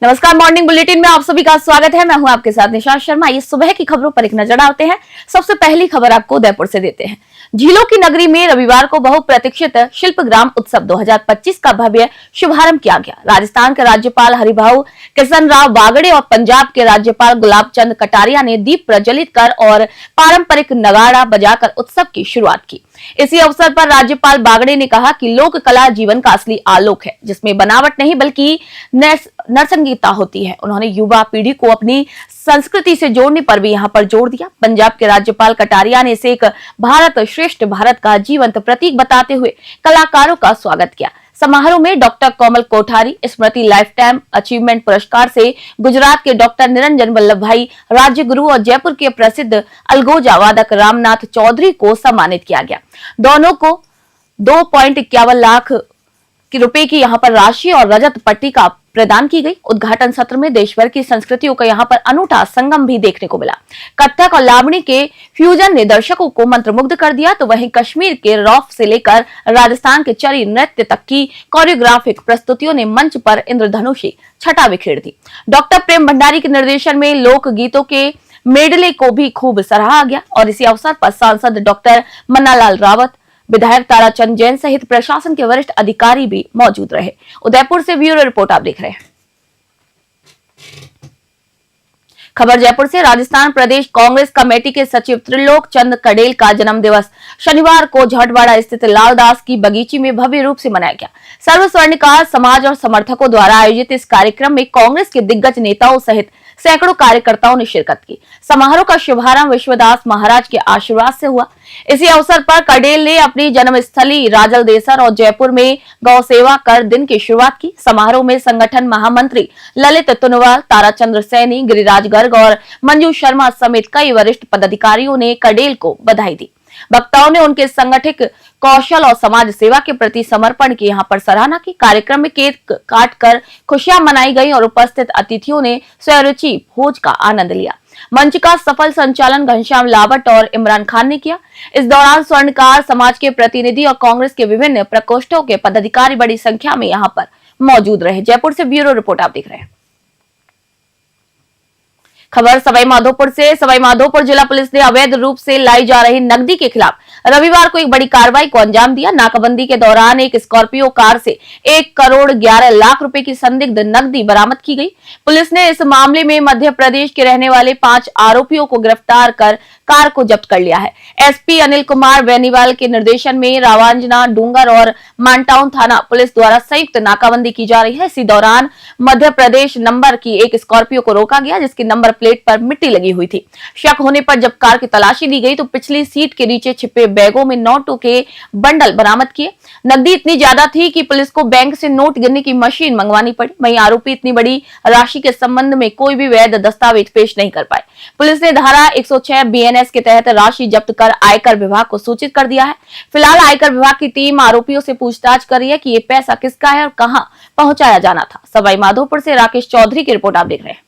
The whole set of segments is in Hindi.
नमस्कार, मॉर्निंग बुलेटिन में आप सभी का स्वागत है। मैं हूं आपके साथ निशा शर्मा। ये सुबह की खबरों पर एक नजर डालते हैं। सबसे पहली खबर आपको उदयपुर से देते हैं। झीलों की नगरी में रविवार को बहुप्रतीक्षित शिल्पग्राम उत्सव 2025 का भव्य शुभारंभ किया गया। राजस्थान के राज्यपाल हरिभाऊ किशन राव बागड़े और पंजाब के राज्यपाल गुलाब चंद कटारिया ने दीप प्रज्वलित कर और पारंपरिक नगाड़ा बजाकर उत्सव की शुरुआत की। इसी अवसर पर राज्यपाल बागड़े ने कहा कि लोक कला जीवन का असली आलोक है, जिसमें बनावट नहीं बल्कि नरसंगीता होती है। उन्होंने युवा पीढ़ी को अपनी संस्कृति से जोड़ने पर भी यहाँ पर जोर दिया। पंजाब के राज्यपाल कटारिया ने इसे एक भारत श्रेष्ठ भारत का जीवंत प्रतीक बताते हुए कलाकारों का स्वागत किया। समारोह में डॉक्टर कोमल कोठारी स्मृति लाइफ टाइम अचीवमेंट पुरस्कार से गुजरात के डॉक्टर निरंजन वल्लभ भाई राज्यगुरु और जयपुर के प्रसिद्ध अलगोजा वादक रामनाथ चौधरी को सम्मानित किया गया। दोनों को 2.51 लाख रुपए की यहाँ पर राशि और रजत पट्टिका प्रदान की गई। उद्घाटन सत्र में देश भर की संस्कृतियों का यहाँ पर अनूठा संगम भी देखने को मिला। कथक और लावणी के फ्यूजन ने दर्शकों को मंत्रमुग्ध कर दिया, तो वहीं कश्मीर के रौफ से लेकर राजस्थान के चरी नृत्य तक की कोरियोग्राफिक प्रस्तुतियों ने मंच पर इंद्रधनुषी छटा बिखेर दी। डॉक्टर प्रेम भंडारी के निर्देशन में लोक गीतों के मेडले को भी खूब सराहा गया और इसी अवसर पर सांसद डॉक्टर मन्नालाल रावत, विधायक ताराचंद जैन सहित प्रशासन के वरिष्ठ अधिकारी भी मौजूद रहे। उदयपुर से ब्यूरो रिपोर्ट आप देख रहे हैं। खबर जयपुर से। राजस्थान प्रदेश कांग्रेस कमेटी के सचिव त्रिलोक चंद कडेल का जन्म दिवस शनिवार को झटवाड़ा स्थित लालदास की बगीची में भव्य रूप से मनाया गया। सर्व स्वर्णकार समाज और समर्थकों द्वारा आयोजित इस कार्यक्रम में कांग्रेस के दिग्गज नेताओं सहित सैकड़ों कार्यकर्ताओं ने शिरकत की। समारोह का शुभारंभ विश्वदास महाराज के आशीर्वाद से हुआ। इसी अवसर पर कडेल ने अपनी जन्मस्थली राजल देसर और जयपुर में गौ सेवा कर दिन की शुरुआत की। समारोह में संगठन महामंत्री ललित तुनवाल, ताराचंद्र सैनी, गिरिराज गर्ग और मंजू शर्मा समेत कई वरिष्ठ पदाधिकारियों ने कडेल को बधाई दी। वक्ताओं ने उनके संगठित कौशल और समाज सेवा के प्रति समर्पण की यहाँ पर सराहना की। कार्यक्रम में केक काटकर खुशियां मनाई गई और उपस्थित अतिथियों ने स्वरुचि भोज का आनंद लिया। मंच का सफल संचालन घनश्याम लावट और इमरान खान ने किया। इस दौरान स्वर्णकार समाज के प्रतिनिधि और कांग्रेस के विभिन्न प्रकोष्ठों के पदाधिकारी बड़ी संख्या में यहाँ पर मौजूद रहे। जयपुर से ब्यूरो रिपोर्ट आप देख रहे हैं। खबर सवाईमाधोपुर से। सवाईमाधोपुर जिला पुलिस ने अवैध रूप से लाई जा रही नकदी के खिलाफ रविवार को एक बड़ी कार्रवाई को अंजाम दिया। नाकाबंदी के दौरान एक स्कॉर्पियो कार से 1 करोड़ 11 लाख रुपए की संदिग्ध नकदी बरामद की गई। पुलिस ने इस मामले में मध्य प्रदेश के रहने वाले 5 आरोपियों को गिरफ्तार कर कार को जब्त कर लिया है। एसपी अनिल कुमार बेनीवाल के निर्देशन में रावांजना, डूंगर और मानटाउन थाना पुलिस द्वारा संयुक्त नाकाबंदी की जा रही है। इसी दौरान मध्य प्रदेश नंबर की एक स्कॉर्पियो को रोका गया, जिसकी नंबर प्लेट पर मिट्टी लगी हुई थी। शक होने पर जब कार की तलाशी ली गई तो पिछली सीट के नीचे छिपे बैगों में नोटों के बंडल बरामद किए। नकदी इतनी ज्यादा थी कि पुलिस को बैंक से नोट गिनने की मशीन मंगवानी पड़ी। वहीं आरोपी इतनी बड़ी राशि के संबंध में कोई भी वैध दस्तावेज पेश नहीं कर पाए। पुलिस ने धारा 106 बीएनएस के तहत राशि जब्त कर आयकर विभाग को सूचित कर दिया है। फिलहाल आयकर विभाग की टीम आरोपियों से पूछताछ कर रही है कि ये पैसा किसका है और कहां पहुंचाया जाना था। सवाईमाधोपुर से राकेश चौधरी की रिपोर्ट आप देख रहे हैं।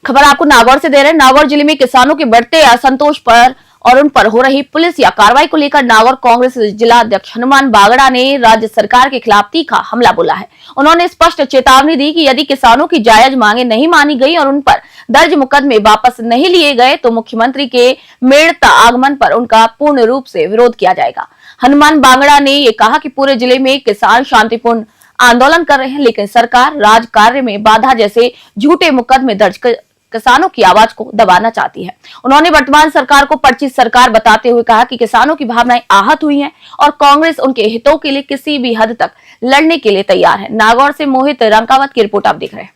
खबर आपको नागौर से दे रहे हैं। नागौर जिले में किसानों के बढ़ते असंतोष पर और उन पर हो रही पुलिस या कार्रवाई को लेकर नागौर कांग्रेस जिला अध्यक्ष हनुमान बागड़ा ने राज्य सरकार के खिलाफ तीखा हमला बोला है। उन्होंने स्पष्ट चेतावनी दी कि यदि किसानों की जायज मांगे नहीं मानी गई और उन पर दर्ज मुकदमे वापस नहीं लिए गए तो मुख्यमंत्री के मेड़ता आगमन पर उनका पूर्ण रूप से विरोध किया जाएगा। हनुमान बागड़ा ने ये कहा कि पूरे जिले में किसान शांतिपूर्ण आंदोलन कर रहे हैं, लेकिन सरकार राज कार्य में बाधा जैसे झूठे मुकदमे दर्ज कर किसानों की आवाज को दबाना चाहती है। उन्होंने वर्तमान सरकार को पर्ची सरकार बताते हुए कहा कि किसानों की भावनाएं आहत हुई हैं और कांग्रेस उनके हितों के लिए किसी भी हद तक लड़ने के लिए तैयार है। नागौर से मोहित रंकावत की रिपोर्ट आप देख रहे हैं।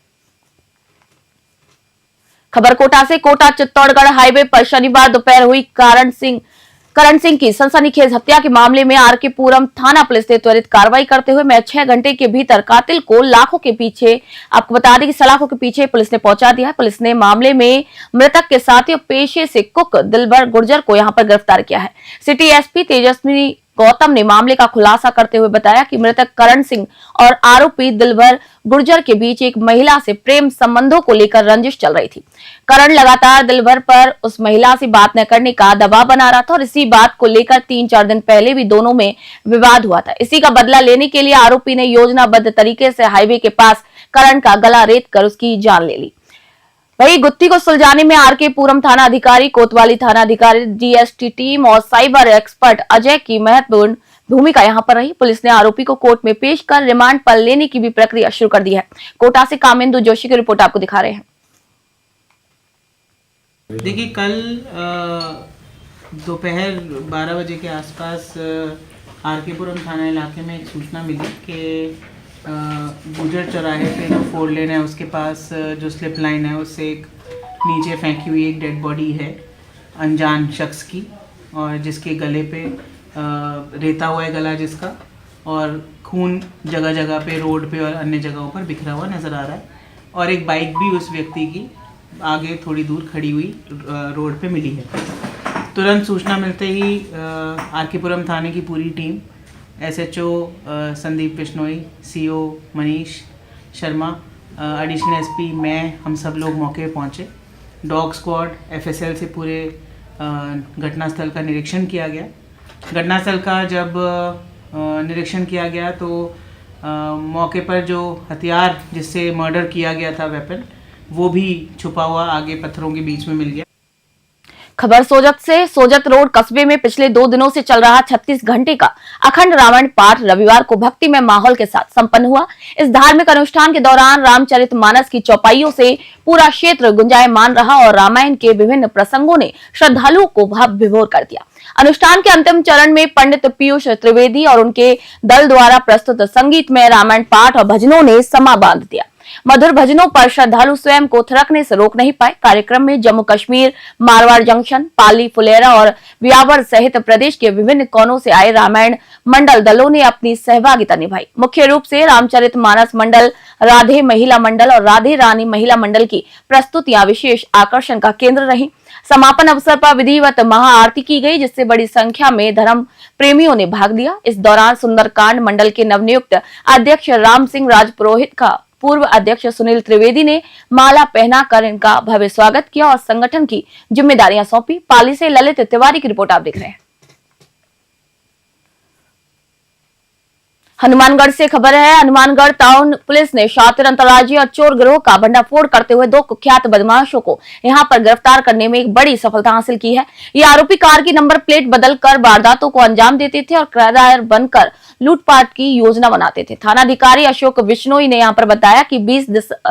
खबर कोटा से। कोटा चित्तौड़गढ़ हाईवे पर शनिवार दोपहर हुई करण सिंह की सनसनीखेज हत्या के मामले में आरके पुरम थाना पुलिस ने त्वरित कार्रवाई करते हुए 6 घंटे के भीतर कातिल को लाखों के पीछे, आपको बता दें कि सलाखों के पीछे पुलिस ने पहुंचा दिया। पुलिस ने मामले में मृतक के साथी और पेशे से कुक दिलबर गुर्जर को यहां पर गिरफ्तार किया है। सिटी एसपी तेजस्वी गौतम ने मामले का खुलासा करते हुए बताया कि मृतक करण सिंह और आरोपी दिलवर गुर्जर के बीच एक महिला से प्रेम संबंधों को लेकर रंजिश चल रही थी। करण लगातार दिलवर पर उस महिला से बात न करने का दबाव बना रहा था और इसी बात को लेकर 3-4 दिन पहले भी दोनों में विवाद हुआ था। इसी का बदला लेने के लिए आरोपी ने योजनाबद्ध तरीके से हाईवे के पास करण का गला रेत कर उसकी जान ले ली। वही गुत्थी को सुलझाने में आरके पुरम थाना अधिकारी, कोतवाली थाना अधिकारी, डीएसटी टीम और साइबर एक्सपर्ट अजय की महत्वपूर्ण भूमिका यहां पर रही। पुलिस ने आरोपी को कोर्ट में पेश कर रिमांड पर लेने की भी प्रक्रिया शुरू कर दी है। कोटा से कामेंदु जोशी की रिपोर्ट आपको दिखा रहे हैं। देखिए, कल दोपहर 12 बजे के आसपास आरके पुरम थाना इलाके में एक सूचना मिली कि गुजर चौराहे पे जो 4 लेन है उसके पास जो स्लिप लाइन है उससे एक नीचे फेंकी हुई एक डेड बॉडी है अनजान शख्स की, और जिसके गले पे रेता हुआ है गला जिसका, और खून जगह जगह पे रोड पे और अन्य जगहों पर बिखरा हुआ नज़र आ रहा है। और एक बाइक भी उस व्यक्ति की आगे थोड़ी दूर खड़ी हुई रोड पे मिली है। तुरंत सूचना मिलते ही आरके पुरम थाने की पूरी team, SHO Sandeep Bishnoi, CO Manish Sharma, additional SP, मैं, हम सब लोग मौके पे पहुँचे। डॉग स्क्वाड, एफएसएल से पूरे घटनास्थल का निरीक्षण किया गया। घटनास्थल का जब निरीक्षण किया गया तो मौके पर जो हथियार जिससे मर्डर किया गया था, वेपन, वो भी छुपा हुआ आगे पत्थरों के बीच में मिल गया। खबर सोजत से। सोजत रोड कस्बे में पिछले 2 दिनों से चल रहा 36 घंटे का अखंड रामायण पाठ रविवार को भक्तिमय माहौल के साथ संपन्न हुआ। इस धार्मिक अनुष्ठान के दौरान रामचरितमानस की चौपाइयों से पूरा क्षेत्र गुंजायमान रहा और रामायण के विभिन्न प्रसंगों ने श्रद्धालुओं को भाव विभोर कर दिया। अनुष्ठान के अंतिम चरण में पंडित पीयूष त्रिवेदी और उनके दल द्वारा प्रस्तुत संगीतमय रामायण पाठ और भजनों ने समा बांध दिया। मधुर भजनों पर श्रद्धालु स्वयं को थिरकने से रोक नहीं पाए। कार्यक्रम में जम्मू कश्मीर, मारवाड़ जंक्शन, पाली, फुलेरा और व्यावर सहित प्रदेश के विभिन्न कोनों से आए रामायण मंडल दलों ने अपनी सहभागिता निभाई। मुख्य रूप से रामचरितमानस मंडल, राधे महिला मंडल और राधे रानी महिला मंडल की प्रस्तुतियां विशेष आकर्षण का केंद्र रही। समापन अवसर पर विधिवत महाआरती की गई, जिससे बड़ी संख्या में धर्म प्रेमियों ने भाग लिया। इस दौरान सुंदरकांड मंडल के नवनियुक्त अध्यक्ष राम सिंह राजपुरोहित का पूर्व अध्यक्ष सुनील त्रिवेदी ने माला पहनाकर इनका भव्य स्वागत किया और संगठन की जिम्मेदारियां सौंपी। पाली से ललित तिवारी की रिपोर्ट आप देख रहे हैं। हनुमानगढ़ से खबर है। हनुमानगढ़ टाउन पुलिस ने शातिर अंतर्राज्यीय चोर गिरोह का भंडाफोड़ करते हुए 2 कुख्यात बदमाशों को यहां पर गिरफ्तार करने में एक बड़ी सफलता हासिल की है। ये आरोपी कार की नंबर प्लेट बदलकर वारदातों को अंजाम देते थे और किराएदार बनकर लूटपाट की योजना बनाते थे। थानाधिकारी अशोक बिश्नोई ने यहां पर बताया कि 20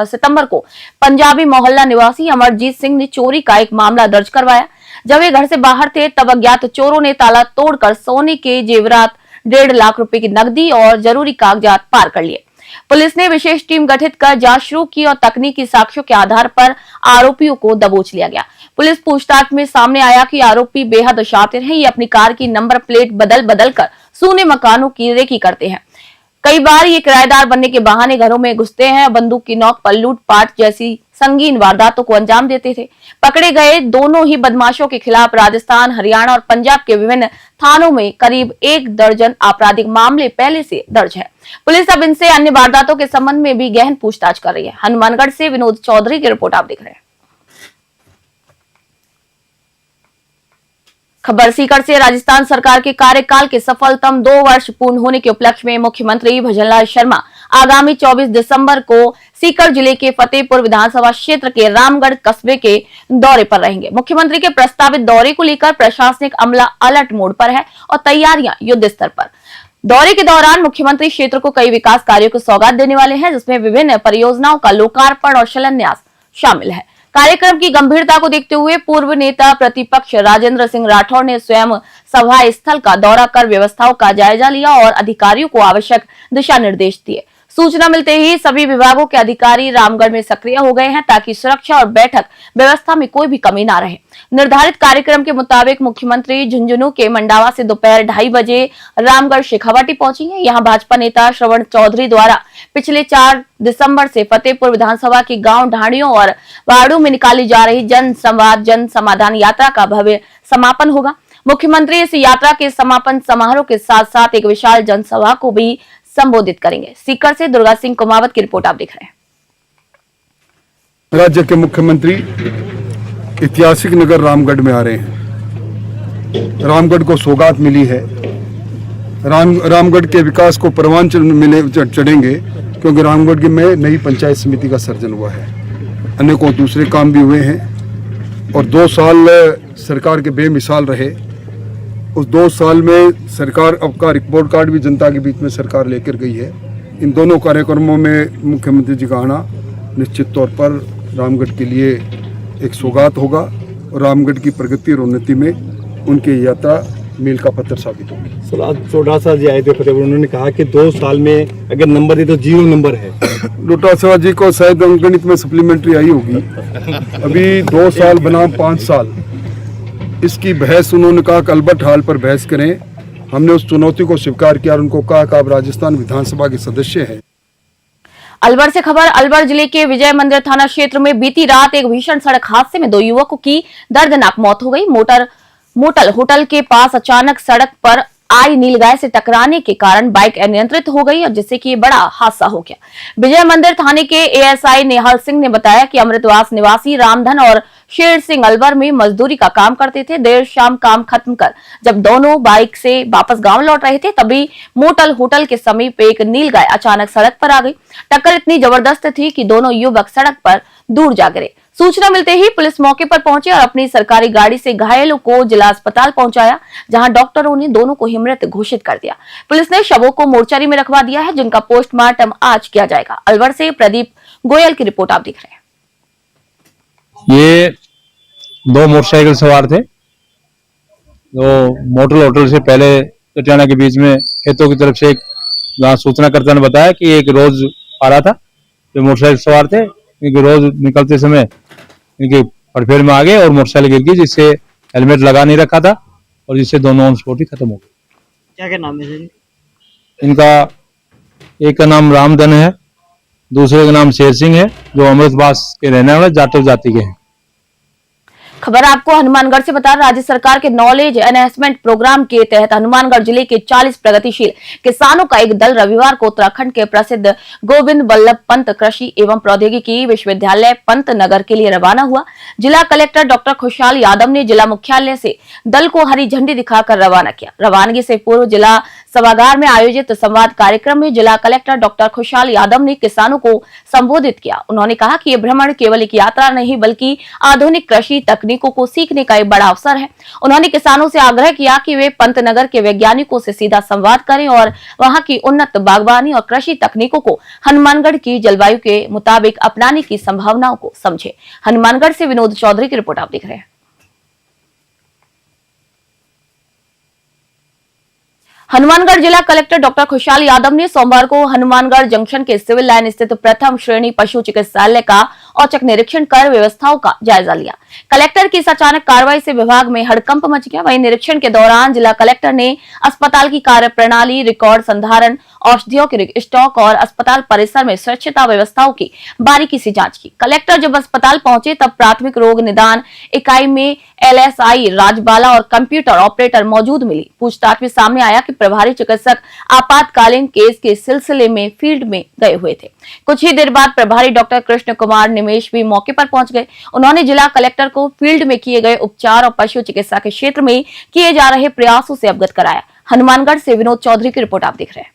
सितंबर को पंजाबी मोहल्ला निवासी अमरजीत सिंह ने चोरी का एक मामला दर्ज करवाया। जब वे घर से बाहर थे तब अज्ञात चोरों ने ताला तोड़कर सोने के जेवरात, 1.5 लाख रुपए की नकदी और जरूरी कागजात पार कर लिए। पुलिस ने विशेष टीम गठित कर जांच शुरू की और तकनीकी साक्ष्यों के आधार पर आरोपियों को दबोच लिया गया। पुलिस पूछताछ में सामने आया कि आरोपी बेहद शातिर हैं। ये अपनी कार की नंबर प्लेट बदल कर सूने मकानों की रेकी करते हैं। कई बार ये किराएदार बनने के बहाने घरों में घुसते हैं, बंदूक की नोक पर लूटपाट जैसी संगीन वारदातों को अंजाम देते थे। पकड़े गए दोनों ही बदमाशों के खिलाफ राजस्थान, हरियाणा और पंजाब के विभिन्न थानों में करीब 1 दर्जन आपराधिक मामले पहले से दर्ज है। पुलिस अब इनसे अन्य वारदातों के संबंध में भी गहन पूछताछ कर रही है। हनुमानगढ़ से विनोद चौधरी की रिपोर्ट आप देख रहे हैं। खबर सीकर से। राजस्थान सरकार के कार्यकाल के सफलतम 2 वर्ष पूर्ण होने के उपलक्ष्य में मुख्यमंत्री भजनलाल शर्मा आगामी 24 दिसंबर को सीकर जिले के फतेहपुर विधानसभा क्षेत्र के रामगढ़ कस्बे के दौरे पर रहेंगे। मुख्यमंत्री के प्रस्तावित दौरे को लेकर प्रशासनिक अमला अलर्ट मोड पर है और तैयारियां युद्ध स्तर पर। दौरे के दौरान मुख्यमंत्री क्षेत्र को कई विकास कार्यों की सौगात देने वाले हैं, जिसमें विभिन्न परियोजनाओं का लोकार्पण और शिलान्यास शामिल है। कार्यक्रम की गंभीरता को देखते हुए पूर्व नेता प्रतिपक्ष राजेंद्र सिंह राठौर ने स्वयं सभा स्थल का दौरा कर व्यवस्थाओं का जायजा लिया और अधिकारियों को आवश्यक दिशा निर्देश दिए। सूचना मिलते ही सभी विभागों के अधिकारी रामगढ़ में सक्रिय हो गए हैं ताकि सुरक्षा और बैठक व्यवस्था में कोई भी कमी ना रहे। निर्धारित कार्यक्रम के मुताबिक मुख्यमंत्री झुंझुनू के मंडावा से दोपहर 2:30 बजे रामगढ़ शेखावाटी पहुंचेंगे। यहां भाजपा नेता श्रवण चौधरी द्वारा पिछले 4 दिसंबर से फतेहपुर विधानसभा के गांव ढाणियों और वार्डों में निकाली जा रही जन संवाद जन समाधान यात्रा का भव्य समापन होगा। मुख्यमंत्री इस यात्रा के समापन समारोह के साथ साथ एक विशाल जनसभा को भी संबोधित करेंगे। सीकर से दुर्गा सिंह कुमावत की रिपोर्ट आप देख रहे हैं। राज्य के मुख्यमंत्री ऐतिहासिक नगर रामगढ़ में आ रहे हैं। रामगढ़ को सौगात मिली है। रामगढ़ के विकास को परवान चढ़ेंगे क्योंकि रामगढ़ में नई पंचायत समिति का सर्जन हुआ है। अनेकों दूसरे काम भी हुए हैं और 2 साल सरकार के बेमिसाल रहे। उस 2 साल में सरकार अब का रिपोर्ट कार्ड भी जनता के बीच में सरकार लेकर गई है। इन दोनों कार्यक्रमों में मुख्यमंत्री जी का आना निश्चित तौर पर रामगढ़ के लिए एक सौगात होगा और रामगढ़ की प्रगति और उन्नति में उनकी यात्रा मील का पत्थर साबित होगी। सर, आज चौटासा जी आए थे फतेहपुर, उन्होंने कहा कि 2 साल में अगर नंबर दे तो 0 नंबर है। चौटासा जी को शायद अंकगणित में सप्लीमेंट्री आई होगी। अभी 2 साल बनाम 5 साल, इसकी बहस उन्होंने कहा कि अल्बर्ट हॉल पर बहस करें। हमने उस चुनौती को स्वीकार किया और उनको कहा कि आप राजस्थान विधानसभा के सदस्य हैं। अलवर से खबर। अलवर जिले के विजय मंदिर थाना क्षेत्र में बीती रात एक भीषण सड़क हादसे में 2 युवकों की दर्दनाक मौत हो गई। मोटल होटल के पास अचानक सड़क पर आई नीलगाय से टकराने के कारण बाइक अनियंत्रित हो गई और जिससे कि बड़ा हादसा हो गया। विजय मंदिर थाने के एएसआई नेहाल सिंह ने बताया कि अमृतवास निवासी रामधन और शेर सिंह अलवर में मजदूरी का काम करते थे। देर शाम काम खत्म कर जब दोनों बाइक से वापस गांव लौट रहे थे तभी मोटल होटल के समीप एक नीलगाय अचानक सड़क पर आ गई। टक्कर इतनी जबरदस्त थी कि दोनों युवक सड़क पर दूर जा गिरे। सूचना मिलते ही पुलिस मौके पर पहुंची और अपनी सरकारी गाड़ी से घायलों को जिला अस्पताल पहुंचाया, जहां डॉक्टरों ने दोनों को ही मृत घोषित कर दिया। पुलिस ने शवों को मोर्चरी में रखवा दिया है, जिनका पोस्टमार्टम आज किया जाएगा। अलवर से प्रदीप गोयल की रिपोर्ट आप देख रहे हैं। ये 2 मोटरसाइकिल सवार थे। तो मोटल होटल से पहले टटियाना के बीच में खेतों की तरफ से एक सूचनाकर्ता ने बताया कि एक रोज आ रहा था। जो मोटरसाइकिल सवार थे, क्योंकि रोज निकलते समय इनके हड़फेड़ में आ गए और मोटरसाइकिल गिर गई, जिससे हेलमेट लगा नहीं रखा था और जिससे दोनों ऑन स्पॉट ही खत्म हो गए। क्या क्या नाम है इनका? एक का नाम रामधन है, दूसरे का नाम शेर सिंह है, जो अमृतवास के रहने वाले जाटव जाति के हैं। खबर आपको हनुमानगढ़ से बता, राज्य सरकार के नॉलेज एनहेंसमेंट प्रोग्राम के तहत हनुमानगढ़ जिले के 40 प्रगतिशील किसानों का एक दल रविवार को उत्तराखंड के प्रसिद्ध गोविंद बल्लभ पंत कृषि एवं प्रौद्योगिकी विश्वविद्यालय पंतनगर के लिए रवाना हुआ। जिला कलेक्टर डॉक्टर खुशहाल यादव ने जिला मुख्यालय से दल को हरी झंडी दिखाकर रवाना किया। रवानगी से पूर्व जिला सभागार में आयोजित संवाद कार्यक्रम में जिला कलेक्टर डॉक्टर खुशहाल यादव ने किसानों को संबोधित किया। उन्होंने कहा कि ये भ्रमण केवल एक यात्रा नहीं बल्कि आधुनिक कृषि तकनीकों को सीखने का एक बड़ा अवसर है। उन्होंने किसानों से आग्रह किया कि वे पंतनगर के वैज्ञानिकों से सीधा संवाद करें और वहां की उन्नत बागवानी और कृषि तकनीकों को हनुमानगढ़ की जलवायु के मुताबिक अपनाने की संभावनाओं को समझे। हनुमानगढ़ से विनोद चौधरी की रिपोर्ट आप देख रहे हैं। हनुमानगढ़ जिला कलेक्टर डॉक्टर खुशहाल यादव ने सोमवार को हनुमानगढ़ जंक्शन के सिविल लाइन स्थित प्रथम श्रेणी पशु चिकित्सालय का औचक निरीक्षण कर व्यवस्थाओं का जायजा लिया। कलेक्टर की इस अचानक कार्रवाई से विभाग में हड़कंप मच गया। वहीं निरीक्षण के दौरान जिला कलेक्टर ने अस्पताल की कार्यप्रणाली, रिकॉर्ड संधारण, औषधियों के स्टॉक और अस्पताल परिसर में स्वच्छता व्यवस्थाओं की बारीकी से जांच की। कलेक्टर जब अस्पताल पहुंचे तब प्राथमिक रोग निदान इकाई में LSI राजबाला और कंप्यूटर ऑपरेटर मौजूद मिली। पूछताछ में सामने आया कि प्रभारी चिकित्सक आपातकालीन केस के सिलसिले में फील्ड में गए हुए थे। कुछ ही देर बाद प्रभारी डॉक्टर कृष्ण कुमार निमेश भी मौके पर पहुंच गए। उन्होंने जिला कलेक्टर को फील्ड में किए गए उपचार और पशु चिकित्सा के क्षेत्र में किए जा रहे प्रयासों से अवगत कराया। हनुमानगढ़ से विनोद चौधरी की रिपोर्ट आप देख रहे हैं।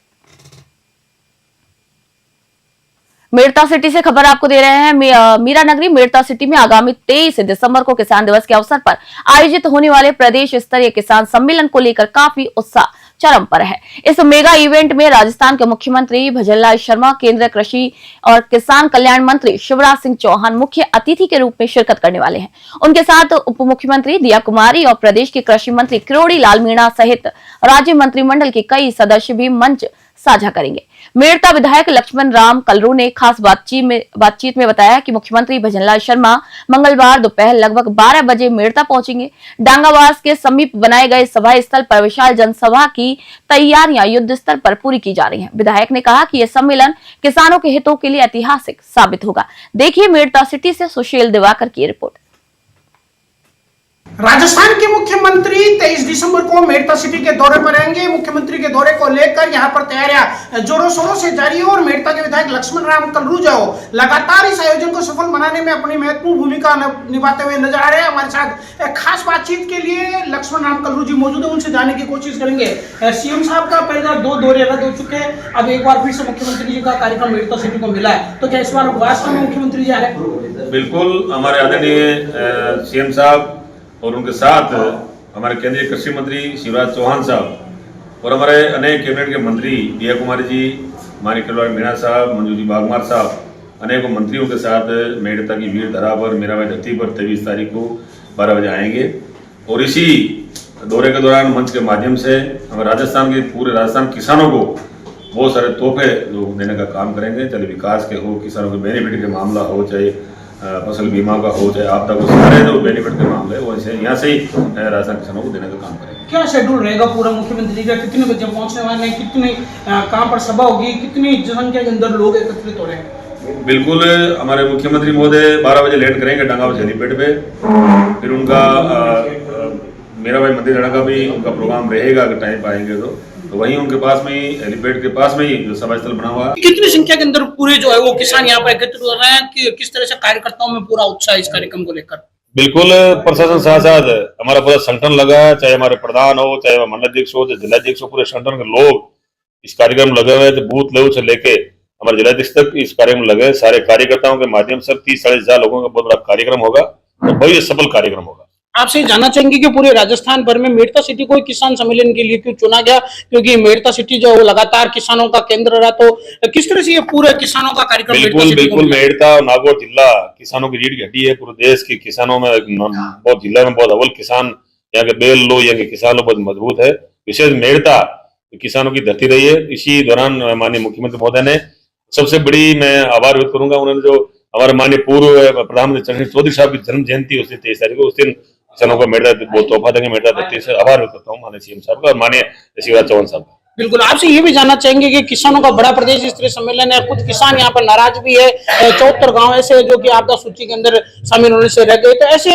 मेड़ता सिटी से खबर आपको दे रहे हैं। मीरा नगरी मेड़ता सिटी में आगामी 23 दिसंबर को किसान दिवस के अवसर पर आयोजित होने वाले प्रदेश स्तरीय किसान सम्मेलन को लेकर काफी उत्साह चरम पर है। इस मेगा इवेंट में राजस्थान के मुख्यमंत्री भजनलाल शर्मा, केंद्रीय कृषि और किसान कल्याण मंत्री शिवराज सिंह चौहान मुख्य अतिथि के रूप में शिरकत करने वाले हैं। उनके साथ उप मुख्यमंत्री दिया कुमारी और प्रदेश के कृषि मंत्री किरोड़ी लाल मीणा सहित राज्य मंत्रिमंडल के कई सदस्य भी मंच साझा करेंगे। मेड़ता विधायक लक्ष्मण राम कलरू ने खास बातचीत में बताया कि मुख्यमंत्री भजनलाल शर्मा मंगलवार दोपहर लगभग 12 बजे मेड़ता पहुंचेंगे। डांगावास के समीप बनाए गए सभा स्थल पर विशाल जनसभा की तैयारियां युद्ध स्तर पर पूरी की जा रही हैं। विधायक ने कहा कि यह सम्मेलन किसानों के हितों के लिए ऐतिहासिक साबित होगा। देखिए मेड़ता सिटी से सुशील दिवाकर की रिपोर्ट। राजस्थान के मुख्यमंत्री 23 दिसंबर को मेड़ता सिटी के दौरे पर रहेंगे। मुख्यमंत्री के दौरे को लेकर यहां पर तैयारियां जोरों शोरों से जारी है और मेड़ता के विधायक लक्ष्मण राम कलरूजा लगातार इस आयोजन को सफल बनाने में अपनी महत्वपूर्ण भूमिका निभाते हुए नजर आ रहे हैं। हमारे साथ खास बातचीत के लिए लक्ष्मण राम कलरू जी मौजूद है, उनसे जानने की कोशिश करेंगे। सीएम साहब का पहले 2 दौरे रद्द हो चुके हैं, अब एक बार फिर से मुख्यमंत्री जी का कार्यक्रम मेड़ता सिटी को मिला है, तो क्या इस बार वास्तव में मुख्यमंत्री जी आ रहे हैं? बिल्कुल, हमारे आदरणीय सीएम साहब और उनके साथ हमारे केंद्रीय कृषि मंत्री शिवराज चौहान साहब और हमारे अनेक कैबिनेट के मंत्री दिया कुमारी जी, मानी कलवाड़ मीणा साहब, मंजू जी बागमार साहब, अनेकों मंत्रियों के साथ मेड़ता की वीर धरा पर मीराबाई धरती पर 23 तारीख को 12 बजे आएंगे। और इसी दौरे के दौरान मंच के माध्यम से हमारे राजस्थान के पूरे राजस्थान किसानों को बहुत सारे तोहफे जो देने का काम करेंगे, चाहे विकास के हो, किसानों के बेनिफिट के मामला हो, चाहे फसल बीमा का हो, चाहे आपदा को, सारे जो बेनिफिट के मामले वो ऐसे यहाँ से ही राजस्थान किसानों को देने का काम करेंगे। क्या शेड्यूल रहेगा पूरा मुख्यमंत्री का? कितने बजे पहुंचने वाले हैं, कितने कहाँ पर सभा होगी, कितनी जनसंख्या के अंदर लोग एकत्रित हो रहे हैं? बिल्कुल, हमारे मुख्यमंत्री महोदय 12 बजे लैंड करेंगे डंगाव हेलीपैड पे। फिर उनका मीराबाई मंदिर डंगा का भी उनका प्रोग्राम रहेगा, अगर टाइम पाएंगे तो वहीं उनके पास में ही, हेलीपैड के पास में ही जो सभा स्थल बना हुआ है। कितनी संख्या के अंदर पूरे जो है वो किसान यहाँ पर एकत्रित हो रहे हैं कि किस तरह से कार्यकर्ताओं में पूरा उत्साह इस कार्यक्रम को लेकर? बिल्कुल, प्रशासन साथ साथ हमारा पूरा संगठन लगा है, चाहे हमारे प्रधान हो, चाहे मंडल अध्यक्ष हो, चाहे जिला अध्यक्ष हो, पूरे संगठन के लोग इस कार्यक्रम लगे हुए हैं। बूथ लेवल से लेके हमारे जिला अध्यक्ष तक इस कार्यक्रम लगे। सारे कार्यकर्ताओं के माध्यम से 30-40 हजार लोगों का बहुत बड़ा कार्यक्रम होगा और बहुत सफल कार्यक्रम होगा। आपसे जानना चाहेंगे कि पूरे राजस्थान भर में मेड़ता सिटी को किसान सम्मेलन के लिए क्यों चुना गया, क्योंकि मेड़ता सिटी जो है लगातार किसानों का केंद्र रहा, तो किस तरह से ये पूरे किसानों का कार्यक्रम? बिल्कुल, मेड़ता और नागौर जिला किसानों की रीढ़ की हड्डी है। पूरे देश के किसानों में बहुत जिला में बहुत अव्वल किसान, यहाँ के बेल लो, यहाँ के किसान लोग बहुत मजबूत है। विशेष मेड़ता किसानों की धरती रही है। इसी दौरान माननीय मुख्यमंत्री महोदय ने सबसे बड़ी मैं आभार व्यक्त करूंगा, उन्होंने जो हमारे माननीय पूर्व प्रधानमंत्री चरण चौधरी साहब की जन्म जयंती उस दिन 23 तारीख को, उस दिन किसानों को मेड़ता बहुत तोहफा देंगे। मेड़ता धरती से आभार व्यक्त करता हूँ माननीय सीएम साहब का और माननीय शिवराज चौहान साहब का। बिल्कुल, आपसे ये भी जानना चाहेंगे कि किसानों का बड़ा प्रदेश स्तरीय सम्मेलन है, कुछ किसान यहाँ पर नाराज भी है, 74 गांव ऐसे जो कि आपदा सूची के अंदर शामिल होने से रह गए, तो ऐसे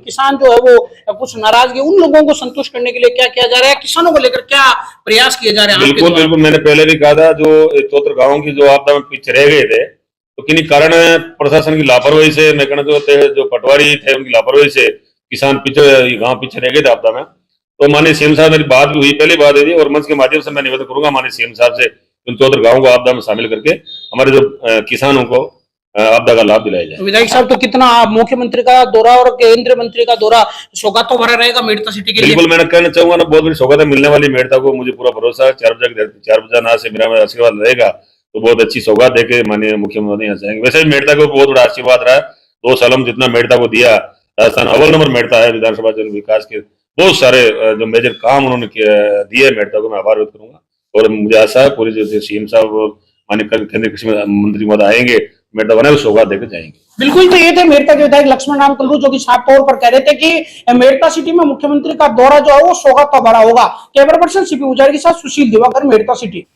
किसान जो है वो कुछ नाराज है, उन लोगों को संतुष्ट करने के लिए क्या किया जा रहा है, किसानों को लेकर क्या प्रयास किए जा रहे हैं? बिल्कुल, मैंने पहले भी कहा था, जो 74 गाँव की जो आपदा में पीछे रह गए थे, तो किन्हीं कारण प्रशासन की लापरवाही से, मैं कहना जो पटवारी थे उनकी लापरवाही से किसान गांव पीछे रह गए थे आपदा में। तो माननीय सीएम साहब मेरी बात भी हुई, पहली बात हुई और मंच के माध्यम से मैं निवेदन करूंगा माननीय सीएम साहब से उन 74 गाँव को आपदा में शामिल करके हमारे जो किसानों को आपदा का लाभ दिलाया जाए। विधायक साहब, तो कितना मुख्यमंत्री का दौरा और केंद्रीय मंत्री का दौरा सौगातों भरा रहेगा मेड़ता सिटी के लिए? बिल्कुल, मैंने कहना चाहूंगा ना, बहुत बड़ी सौगात मिलने वाली मेड़ता को, मुझे पूरा भरोसा है। 4 बजे ना से मेरा आशीर्वाद रहेगा तो बहुत अच्छी सौगात देके माननीय मुख्यमंत्री यहाँ जाएंगे। वैसे मेड़ता को बहुत बड़ा आशीर्वाद रहा है, 2 सालों में जितना मेड़ता को दिया, राजस्थान अव्वल नंबर मेड़ता है विधानसभा विकास के। बहुत सारे जो मेजर काम उन्होंने दिए मेड़ता को, मैं आभार व्यक्त करूंगा और मुझे आशा है पूरी जो सीएम साहब माननीय केंद्रीय कृषि मंत्री महोदय आएंगे, मेड़ता बना सौगात देकर जाएंगे। बिल्कुल, तो ये थे मेड़ता के विधायक लक्ष्मण राम कलरू, जो कि साफ तौर पर कह रहे थे कि मेड़ता सिटी में मुख्यमंत्री का दौरा जो है वो सौगात का भरा होगा। कैमरा पर्सन सीपी उजाड़ के साथ सुशील दिवाकर, मेड़ता सिटी।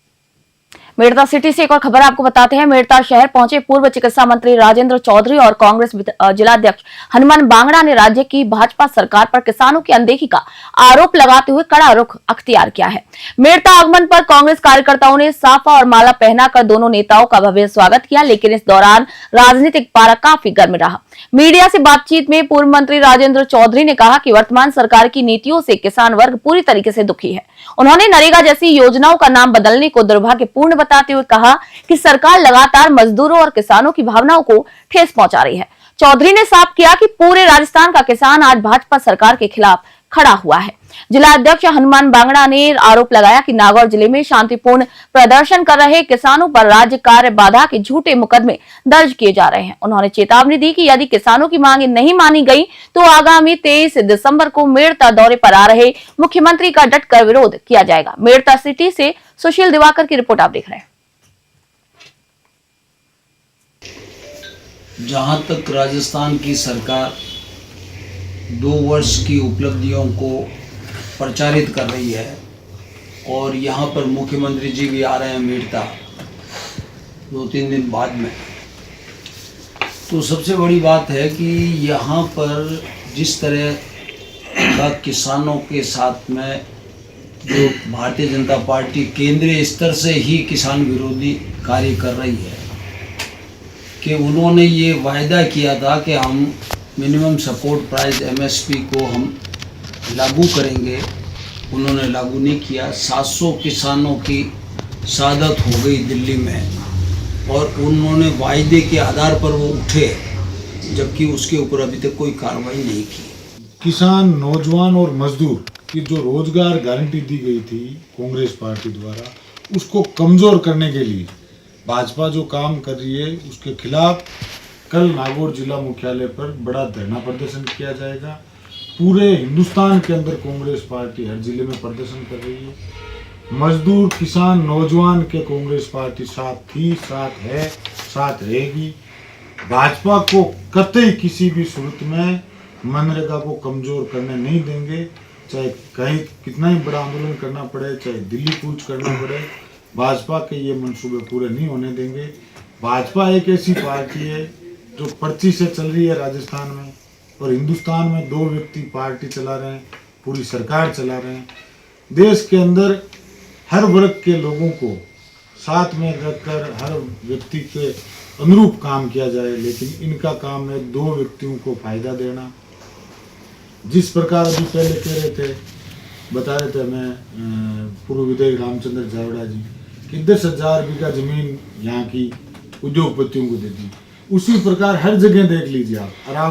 मेड़ता सिटी से एक और खबर आपको बताते हैं। मेड़ता शहर पहुंचे पूर्व चिकित्सा मंत्री राजेंद्र चौधरी और कांग्रेस जिलाध्यक्ष हनुमान बांगड़ा ने राज्य की भाजपा सरकार पर किसानों की अनदेखी का आरोप लगाते हुए कड़ा रुख अख्तियार किया है। मेड़ता आगमन पर कांग्रेस कार्यकर्ताओं ने साफा और माला पहनाकर दोनों नेताओं का भव्य स्वागत किया, लेकिन इस दौरान राजनीतिक पारा काफी गर्म रहा। मीडिया से बातचीत में पूर्व मंत्री राजेंद्र चौधरी ने कहा कि वर्तमान सरकार की नीतियों से किसान वर्ग पूरी तरीके से दुखी है। उन्होंने नरेगा जैसी योजनाओं का नाम बदलने को दुर्भाग्यपूर्ण बताते हुए कहा कि सरकार लगातार मजदूरों और किसानों की भावनाओं को ठेस पहुंचा रही है। चौधरी ने साफ किया कि पूरे राजस्थान का किसान आज भाजपा सरकार के खिलाफ खड़ा हुआ है। जिला अध्यक्ष हनुमान बांगड़ा ने आरोप लगाया कि नागौर जिले में शांतिपूर्ण प्रदर्शन कर रहे किसानों पर राज्य कार्य बाधा के झूठे मुकदमे दर्ज किए जा रहे हैं। उन्होंने चेतावनी दी कि यदि किसानों की मांगे नहीं मानी गई तो आगामी 23 दिसंबर को मेड़ता दौरे पर आ रहे मुख्यमंत्री का डटकर विरोध किया जाएगा। मेड़ता सिटी से सुशील दिवाकर की रिपोर्ट आप देख रहे हैं। जहां तक राजस्थान की सरकार 2 वर्ष की उपलब्धियों को प्रचारित कर रही है और यहाँ पर मुख्यमंत्री जी भी आ रहे हैं मेड़ता 2-3 दिन बाद में, तो सबसे बड़ी बात है कि यहाँ पर जिस तरह का किसानों के साथ में जो भारतीय जनता पार्टी केंद्रीय स्तर से ही किसान विरोधी कार्य कर रही है, कि उन्होंने ये वायदा किया था कि हम मिनिमम सपोर्ट प्राइस MSP को हम लागू करेंगे, उन्होंने लागू नहीं किया। 700 किसानों की शहादत हो गई दिल्ली में और उन्होंने वायदे के आधार पर वो उठे, जबकि उसके ऊपर अभी तक कोई कार्रवाई नहीं की। किसान, नौजवान और मजदूर की जो रोजगार गारंटी दी गई थी कांग्रेस पार्टी द्वारा, उसको कमज़ोर करने के लिए भाजपा जो काम कर रही है उसके खिलाफ कल नागौर जिला मुख्यालय पर बड़ा धरना प्रदर्शन किया जाएगा। पूरे हिंदुस्तान के अंदर कांग्रेस पार्टी हर जिले में प्रदर्शन कर रही है। मजदूर, किसान, नौजवान के कांग्रेस पार्टी साथ थी, साथ है, साथ रहेगी। भाजपा को कतई किसी भी सूरत में मनरेगा को कमज़ोर करने नहीं देंगे, चाहे कहीं कितना ही बड़ा आंदोलन करना पड़े, चाहे दिल्ली कूच करना पड़े, भाजपा के ये मंसूबे पूरे नहीं होने देंगे। भाजपा एक ऐसी पार्टी है जो पर्ची से चल रही है राजस्थान में, और हिंदुस्तान में 2 व्यक्ति पार्टी चला रहे हैं, पूरी सरकार चला रहे हैं। देश के अंदर हर वर्ग के लोगों को साथ में रखकर हर व्यक्ति के अनुरूप काम किया जाए, लेकिन इनका काम है 2 व्यक्तियों को फायदा देना। जिस प्रकार अभी पहले कह रहे थे, बता रहे थे मैं पूर्व विधायक रामचंद्र जावड़ा जी कि 10,000 बीघा जमीन यहाँ की उद्योगपतियों को दे दी, उसी प्रकार हर जगह देख लीजिए आप आराम।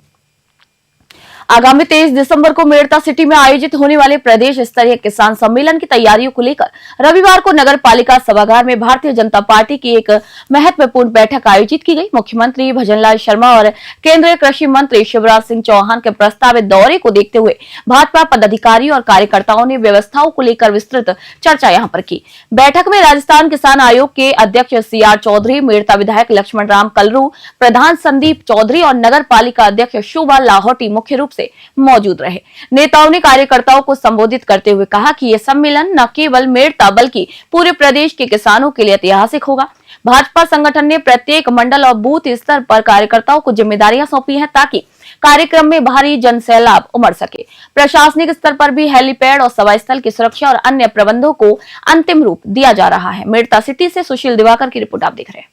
आगामी 23 दिसंबर को मेड़ता सिटी में आयोजित होने वाले प्रदेश स्तरीय किसान सम्मेलन की तैयारियों को लेकर रविवार को नगर पालिका सभागार में भारतीय जनता पार्टी की एक महत्वपूर्ण बैठक आयोजित की गई। मुख्यमंत्री भजनलाल शर्मा और केंद्रीय कृषि मंत्री शिवराज सिंह चौहान के प्रस्तावित दौरे को देखते हुए भाजपा पदाधिकारियों और कार्यकर्ताओं ने व्यवस्थाओं को लेकर विस्तृत चर्चा यहां पर की। बैठक में राजस्थान किसान आयोग के अध्यक्ष CR चौधरी, मेड़ता विधायक लक्ष्मण राम कलरू, प्रधान संदीप चौधरी और नगर पालिका अध्यक्ष शोभा लाहौटी मुख्य रूप से मौजूद रहे। नेताओं ने कार्यकर्ताओं को संबोधित करते हुए कहा कि यह सम्मेलन न केवल मेड़ता बल्कि पूरे प्रदेश के किसानों के लिए ऐतिहासिक होगा। भाजपा संगठन ने प्रत्येक मंडल और बूथ स्तर पर कार्यकर्ताओं को जिम्मेदारियां सौंपी हैं ताकि कार्यक्रम में भारी जनसैलाब उमड़ सके। प्रशासनिक स्तर पर भी हेलीपैड और सभा स्थल की सुरक्षा और अन्य प्रबंधों को अंतिम रूप दिया जा रहा है। मेड़ता सिटी से सुशील दिवाकर की रिपोर्ट आप देख रहे हैं।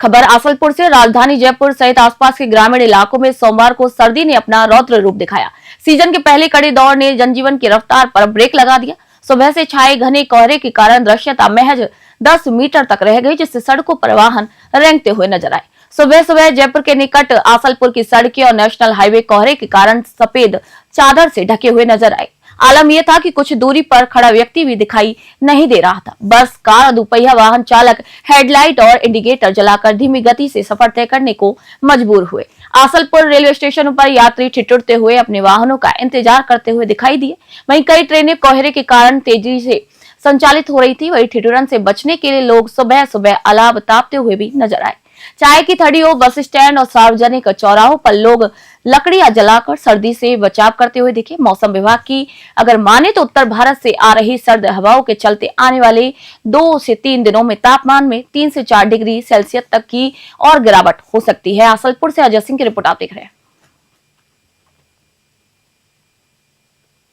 खबर आसलपुर से। राजधानी जयपुर सहित आसपास के ग्रामीण इलाकों में सोमवार को सर्दी ने अपना रौद्र रूप दिखाया। सीजन के पहले कड़े दौर ने जनजीवन की रफ्तार पर ब्रेक लगा दिया। सुबह से छाए घने कोहरे के कारण दृश्यता महज 10 मीटर तक रह गई, जिससे सड़कों पर वाहन रेंगते हुए नजर आए। सुबह सुबह जयपुर के निकट आसलपुर की सड़कें और नेशनल हाईवे कोहरे के कारण सफेद चादर से ढके हुए नजर आए। आलम यह था कि कुछ दूरी पर खड़ा व्यक्ति भी दिखाई नहीं दे रहा था। बस, कार, दुपहिया वाहन चालक हेडलाइट और इंडिकेटर जलाकर धीमी गति से सफर तय करने को मजबूर हुए। आसलपुर रेलवे स्टेशन पर यात्री ठिठुरते हुए अपने वाहनों का इंतजार करते हुए दिखाई दिए। वहीं कई ट्रेनें कोहरे के कारण तेजी से संचालित हो रही थी। वहीं ठिठुरन से बचने के लिए लोग सुबह सुबह अलाव तापते हुए भी नजर आए। चाय की थड़ी हो, बस स्टैंड और सार्वजनिक चौराहों पर लोग लकड़ियां जलाकर सर्दी से बचाव करते हुए दिखे। मौसम विभाग की अगर माने तो उत्तर भारत से आ रही सर्द हवाओं के चलते आने वाले 2 से 3 दिनों में तापमान में 3 से 4 डिग्री सेल्सियस तक की और गिरावट हो सकती है। आसलपुर से अजय सिंह की रिपोर्ट आप देख रहे हैं।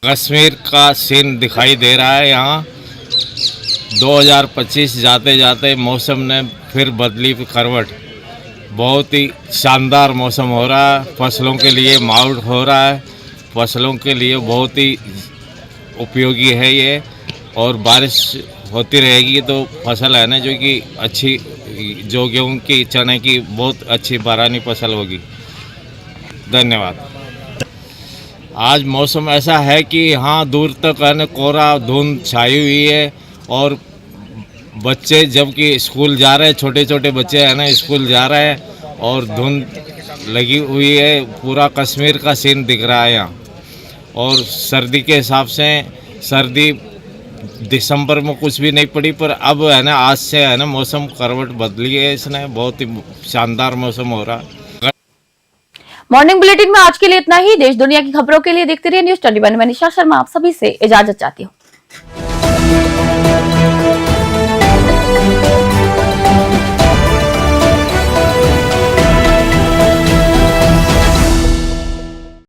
कश्मीर का सीन दिखाई दे रहा है। यहाँ 2025 जाते जाते मौसम ने फिर बदली करवट। बहुत ही शानदार मौसम हो रहा है। फसलों के लिए माउंट हो रहा है। फसलों के लिए बहुत ही उपयोगी है ये, और बारिश होती रहेगी तो फसल है ना जो कि अच्छी, जो गेहूँ की, चने की बहुत अच्छी बारानी फसल होगी। धन्यवाद। आज मौसम ऐसा है कि हाँ, दूर तक है ना कोहरा धुंध छाई हुई है, और बच्चे जबकि स्कूल जा रहे हैं, छोटे छोटे बच्चे हैं ना स्कूल जा रहे हैं, और धुंध लगी हुई है। पूरा कश्मीर का सीन दिख रहा है यहाँ। और सर्दी के हिसाब से सर्दी दिसंबर में कुछ भी नहीं पड़ी, पर अब है ना आज से है ना मौसम करवट बदली है इसने। बहुत ही शानदार मौसम हो रहा है। मॉर्निंग बुलेटिन में आज के लिए इतना ही। देश दुनिया की खबरों के लिए देखते रहिए न्यूज़ 21। मैं निशा शर्मा आप सभी से इजाजत चाहती हूँ।